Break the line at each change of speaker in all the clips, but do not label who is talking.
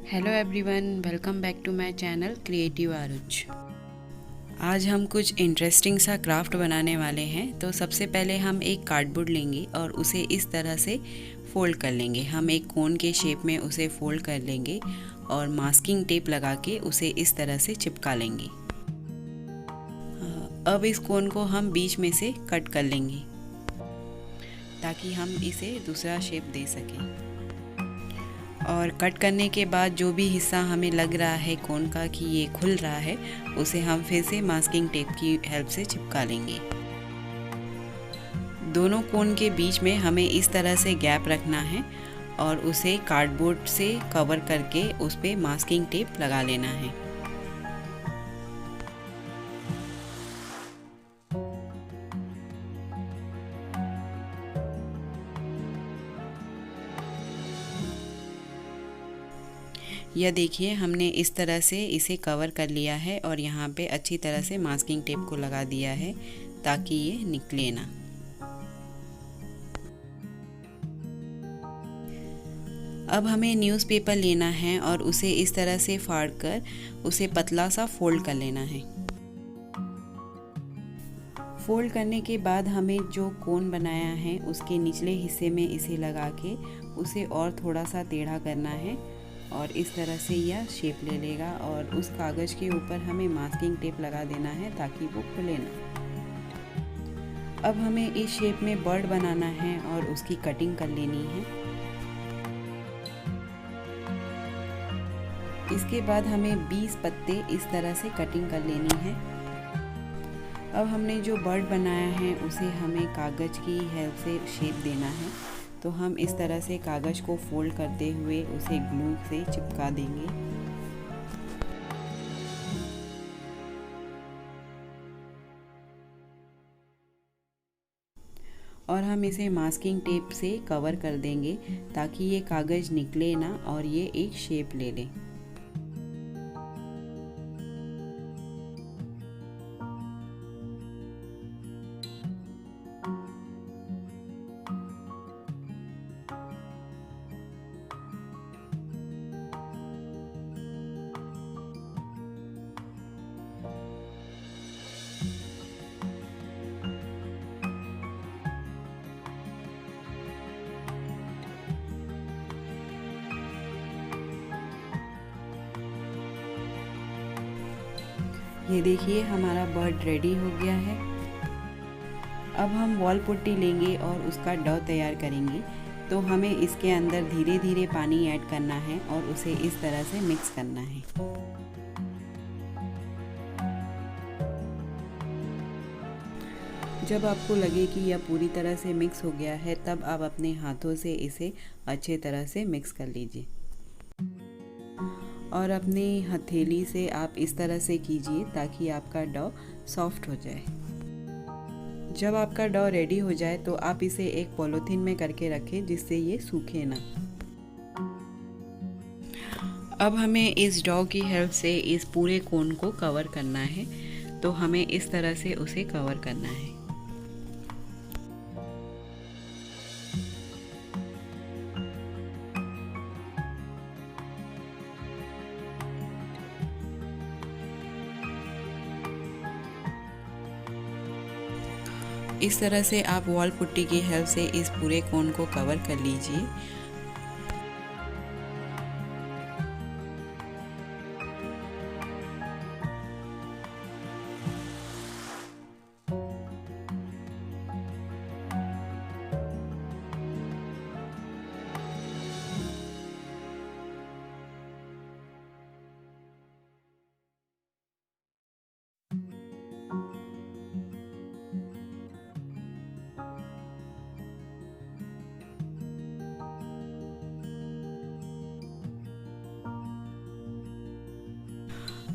Hello everyone, welcome back to my channel creative Aaruj. आज हम कुछ इंटरेस्टिंग सा क्राफ्ट बनाने वाले हैं। तो सबसे पहले हम एक कार्डबोर्ड लेंगे और उसे इस तरह से फोल्ड कर लेंगे। हम एक कोन के शेप में उसे फोल्ड कर लेंगे और मास्किंग टेप लगा के उसे इस तरह से चिपका लेंगे। अब इस कोन को हम बीच में से कट कर लेंगे ताकि हम इसे दूसरा शेप दे सकें। और कट करने के बाद जो भी हिस्सा हमें लग रहा है कोन का कि ये खुल रहा है, उसे हम फिर से मास्किंग टेप की हेल्प से चिपका लेंगे। दोनों कोन के बीच में हमें इस तरह से गैप रखना है और उसे कार्डबोर्ड से कवर करके उस पर मास्किंग टेप लगा लेना है। यह देखिए, हमने इस तरह से इसे कवर कर लिया है और यहाँ पे अच्छी तरह से मास्किंग टेप को लगा दिया है ताकि ये निकले ना। अब हमें न्यूज़पेपर लेना है और उसे इस तरह से फाड़ कर उसे पतला सा फोल्ड कर लेना है। फोल्ड करने के बाद हमें जो कोन बनाया है उसके निचले हिस्से में इसे लगा के उसे और थोड़ा सा टेढ़ा करना है और इस तरह से यह शेप ले लेगा और उस कागज़ के ऊपर हमें मास्किंग टेप लगा देना है ताकि वो खुले ना। अब हमें इस शेप में बर्ड बनाना है और उसकी कटिंग कर लेनी है। इसके बाद हमें 20 पत्ते इस तरह से कटिंग कर लेनी है। अब हमने जो बर्ड बनाया है उसे हमें कागज़ की हेल्प से शेप देना है। तो हम इस तरह से कागज़ को फोल्ड करते हुए उसे ग्लू से चिपका देंगे। और हम इसे मास्किंग टेप से कवर कर देंगे ताकि ये कागज़ निकले ना और ये एक शेप ले ले। ये देखिए, हमारा बर्ड रेडी हो गया है। अब हम वॉल पुट्टी लेंगे और उसका डॉ तैयार करेंगे। तो हमें इसके अंदर धीरे धीरे पानी ऐड करना है और उसे इस तरह से मिक्स करना है। जब आपको लगे कि यह पूरी तरह से मिक्स हो गया है, तब आप अपने हाथों से इसे अच्छे तरह से मिक्स कर लीजिए और अपनी हथेली से आप इस तरह से कीजिए ताकि आपका डॉ सॉफ्ट हो जाए। जब आपका डॉ रेडी हो जाए तो आप इसे एक पॉलीथीन में करके रखें जिससे ये सूखे ना। अब हमें इस डॉ की हेल्प से इस पूरे कोन को कवर करना है। तो हमें इस तरह से उसे कवर करना है। इस तरह से आप वॉल पुट्टी की हेल्प से इस पूरे कोन को कवर कर लीजिए।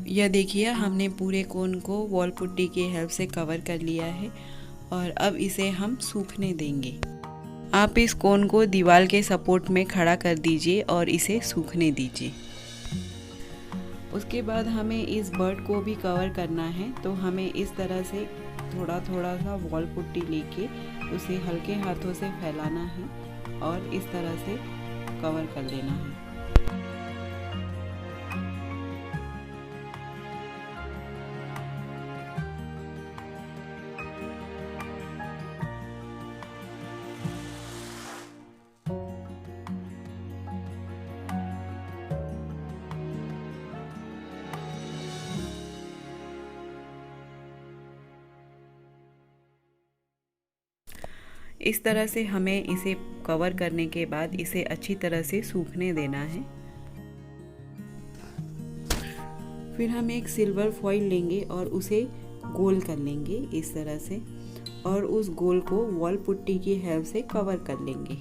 यह देखिए, हमने पूरे कोन को वॉल पुट्टी की हेल्प से कवर कर लिया है और अब इसे हम सूखने देंगे। आप इस कोन को दीवार के सपोर्ट में खड़ा कर दीजिए और इसे सूखने दीजिए। उसके बाद हमें इस बर्ड को भी कवर करना है। तो हमें इस तरह से थोड़ा थोड़ा सा वॉल पुट्टी लेके उसे हल्के हाथों से फैलाना है और इस तरह से कवर कर लेना है। इस तरह से हमें इसे कवर करने के बाद इसे अच्छी तरह से सूखने देना है। फिर हम एक सिल्वर फॉइल लेंगे और उसे गोल कर लेंगे इस तरह से, और उस गोल को वॉल पुट्टी की हेल्प से कवर कर लेंगे।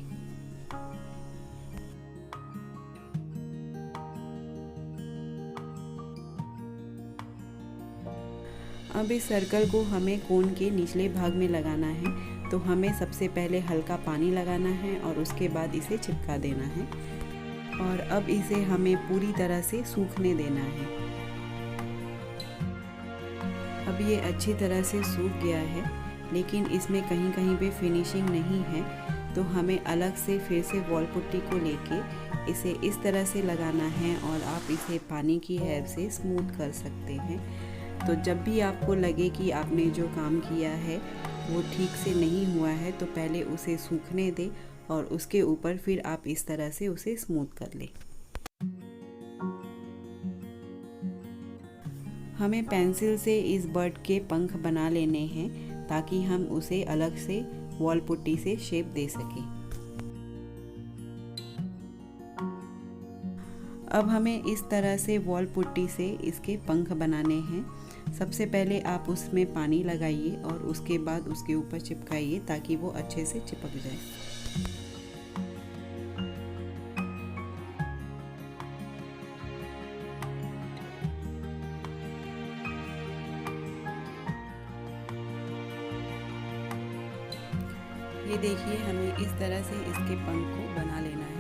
अब इस सर्कल को हमें कोन के निचले भाग में लगाना है, तो हमें सबसे पहले हल्का पानी लगाना है और उसके बाद इसे चिपका देना है, और अब इसे हमें पूरी तरह से सूखने देना है। अब ये अच्छी तरह से सूख गया है, लेकिन इसमें कहीं कहीं पे फिनिशिंग नहीं है, तो हमें अलग से फिर से वॉल पुट्टी को लेके इसे इस तरह से लगाना है, और आप इसे पानी की हेल्प से स्मूथ कर सकते हैं। तो जब भी आपको लगे कि आपने जो काम किया है वो ठीक से नहीं हुआ है, तो पहले उसे सूखने दें और उसके ऊपर फिर आप इस तरह से उसे स्मूथ कर लें। हमें पेंसिल से इस बर्ड के पंख बना लेने हैं, ताकि हम उसे अलग से वॉल पुट्टी से शेप दे सकें। अब हमें इस तरह से वॉल पुट्टी से इसके पंख बनाने हैं। सबसे पहले आप उसमें पानी लगाइए और उसके बाद उसके ऊपर चिपकाइए, ताकि वो अच्छे से चिपक जाए। ये देखिए, हमें इस तरह से इसके पंख को बना लेना है।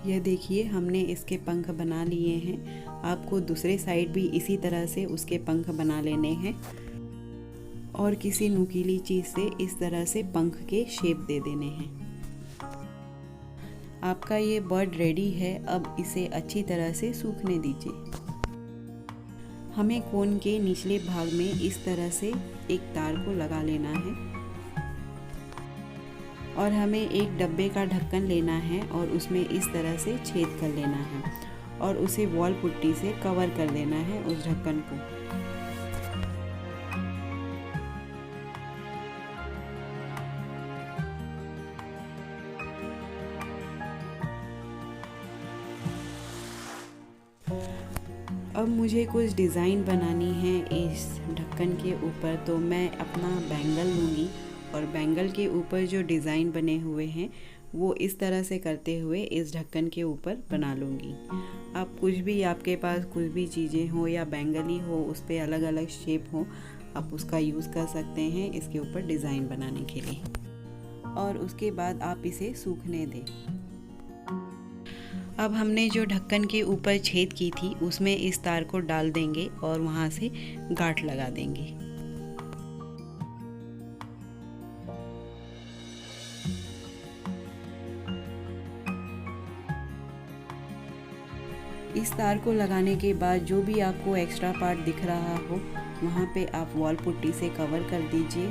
यह देखिए, हमने इसके पंख बना लिए हैं। आपको दूसरे साइड भी इसी तरह से उसके पंख बना लेने हैं, और किसी नुकीली चीज़ से इस तरह से पंख के शेप दे देने हैं। आपका ये बर्ड रेडी है। अब इसे अच्छी तरह से सूखने दीजिए। हमें कोन के निचले भाग में इस तरह से एक तार को लगा लेना है, और हमें एक डब्बे का ढक्कन लेना है और उसमें इस तरह से छेद कर लेना है, और उसे वॉल पुट्टी से कवर कर देना है उस ढक्कन को। अब मुझे कुछ डिज़ाइन बनानी है इस ढक्कन के ऊपर, तो मैं अपना बैंगल लूँगी, और बैंगल के ऊपर जो डिज़ाइन बने हुए हैं वो इस तरह से करते हुए इस ढक्कन के ऊपर बना लूँगी। आप कुछ भी, आपके पास कुछ भी चीज़ें हो या बैंगल ही हो, उस पर अलग अलग शेप हो, आप उसका यूज़ कर सकते हैं इसके ऊपर डिज़ाइन बनाने के लिए। और उसके बाद आप इसे सूखने दें। अब हमने जो ढक्कन के ऊपर छेद की थी उसमें इस तार को डाल देंगे और वहाँ से गांठ लगा देंगे। इस तार को लगाने के बाद जो भी आपको एक्स्ट्रा पार्ट दिख रहा हो वहाँ पे आप वॉल पुट्टी से कवर कर दीजिए।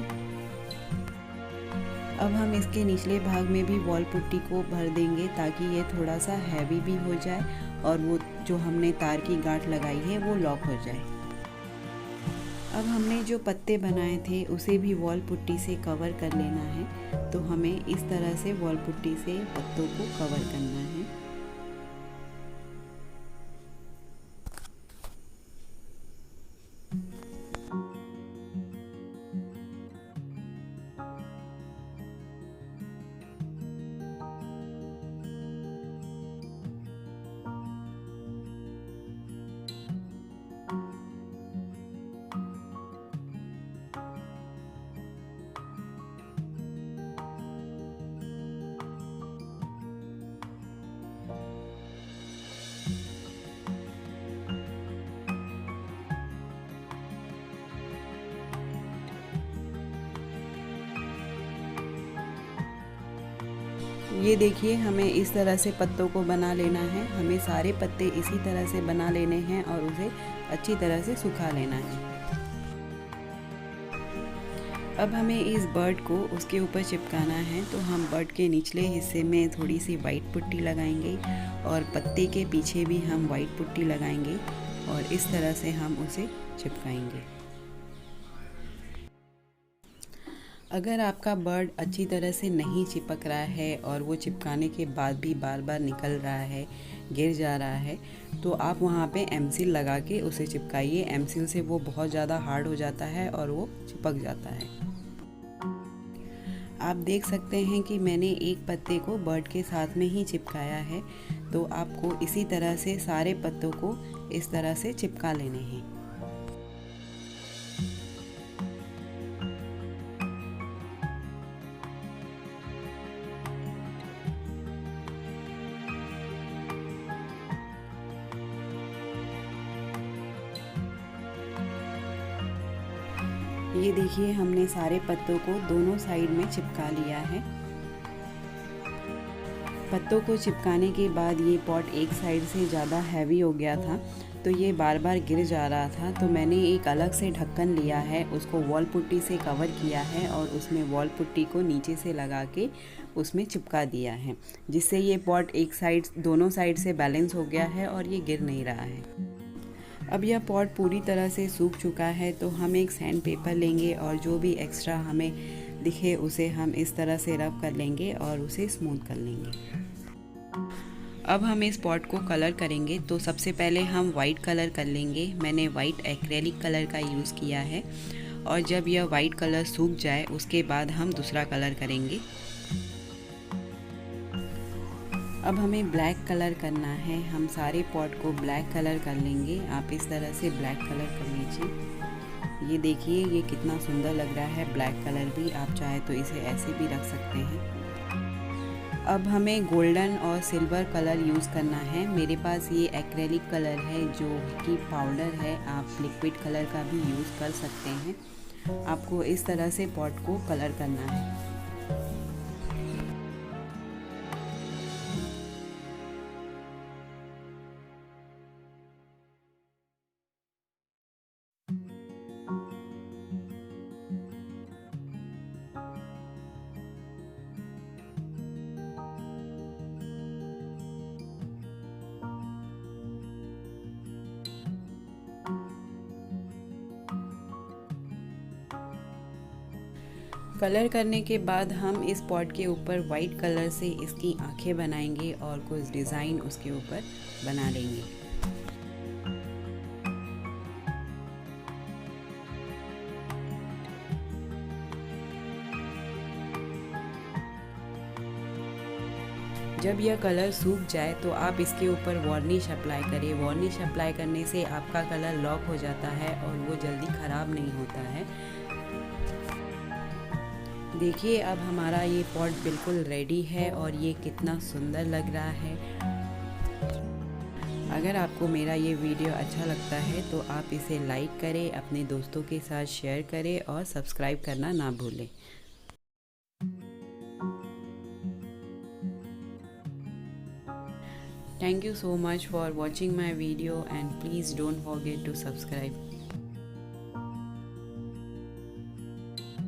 अब हम इसके निचले भाग में भी वॉल पुट्टी को भर देंगे, ताकि ये थोड़ा सा हैवी भी हो जाए और वो जो हमने तार की गांठ लगाई है वो लॉक हो जाए। अब हमने जो पत्ते बनाए थे उसे भी वॉल पुट्टी से कवर कर लेना है, तो हमें इस तरह से वॉल पुट्टी से पत्तों को कवर करना है। ये देखिए, हमें इस तरह से पत्तों को बना लेना है। हमें सारे पत्ते इसी तरह से बना लेने हैं और उसे अच्छी तरह से सुखा लेना है। अब हमें इस बर्ड को उसके ऊपर चिपकाना है, तो हम बर्ड के निचले हिस्से में थोड़ी सी वाइट पुट्टी लगाएंगे और पत्ते के पीछे भी हम वाइट पुट्टी लगाएंगे और इस तरह से हम उसे चिपकाएंगे। अगर आपका बर्ड अच्छी तरह से नहीं चिपक रहा है और वो चिपकाने के बाद भी बार बार निकल रहा है, गिर जा रहा है, तो आप वहाँ पे एमसील लगा के उसे चिपकाइए। एमसील से वो बहुत ज़्यादा हार्ड हो जाता है और वो चिपक जाता है। आप देख सकते हैं कि मैंने एक पत्ते को बर्ड के साथ में ही चिपकाया है, तो आपको इसी तरह से सारे पत्तों को इस तरह से चिपका लेने हैं। ये देखिए, हमने सारे पत्तों को दोनों साइड में चिपका लिया है। पत्तों को चिपकाने के बाद ये पॉट एक साइड से ज़्यादा हैवी हो गया था, तो ये बार बार गिर जा रहा था, तो मैंने एक अलग से ढक्कन लिया है, उसको वॉल पुट्टी से कवर किया है और उसमें वॉल पुट्टी को नीचे से लगा के उसमें चिपका दिया है, जिससे ये पॉट एक साइड दोनों साइड से बैलेंस हो गया है और ये गिर नहीं रहा है। अब यह पॉट पूरी तरह से सूख चुका है, तो हम एक सैंड पेपर लेंगे और जो भी एक्स्ट्रा हमें दिखे उसे हम इस तरह से रब कर लेंगे और उसे स्मूथ कर लेंगे। अब हम इस पॉट को कलर करेंगे, तो सबसे पहले हम वाइट कलर कर लेंगे। मैंने वाइट एक्रेलिक कलर का यूज़ किया है और जब यह वाइट कलर सूख जाए उसके बाद हम दूसरा कलर करेंगे। अब हमें ब्लैक कलर करना है। हम सारे पॉट को ब्लैक कलर कर लेंगे। आप इस तरह से ब्लैक कलर कर लीजिए। ये देखिए, ये कितना सुंदर लग रहा है ब्लैक कलर भी। आप चाहे तो इसे ऐसे भी रख सकते हैं। अब हमें गोल्डन और सिल्वर कलर यूज़ करना है। मेरे पास ये एक्रेलिक कलर है जो कि पाउडर है। आप लिक्विड कलर का भी यूज़ कर सकते हैं। आपको इस तरह से पॉट को कलर करना है। कलर करने के बाद हम इस पॉट के ऊपर वाइट कलर से इसकी आंखें बनाएंगे और कुछ डिज़ाइन उसके ऊपर बना लेंगे। जब यह कलर सूख जाए तो आप इसके ऊपर वार्निश अप्लाई करें। वार्निश अप्लाई करने से आपका कलर लॉक हो जाता है और वो जल्दी ख़राब नहीं होता है। देखिए, अब हमारा ये पॉट बिल्कुल रेडी है और ये कितना सुंदर लग रहा है। अगर आपको मेरा ये वीडियो अच्छा लगता है तो आप इसे लाइक करें, अपने दोस्तों के साथ शेयर करें और सब्सक्राइब करना ना भूलें। Thank you so much for watching my video and please don't forget to subscribe.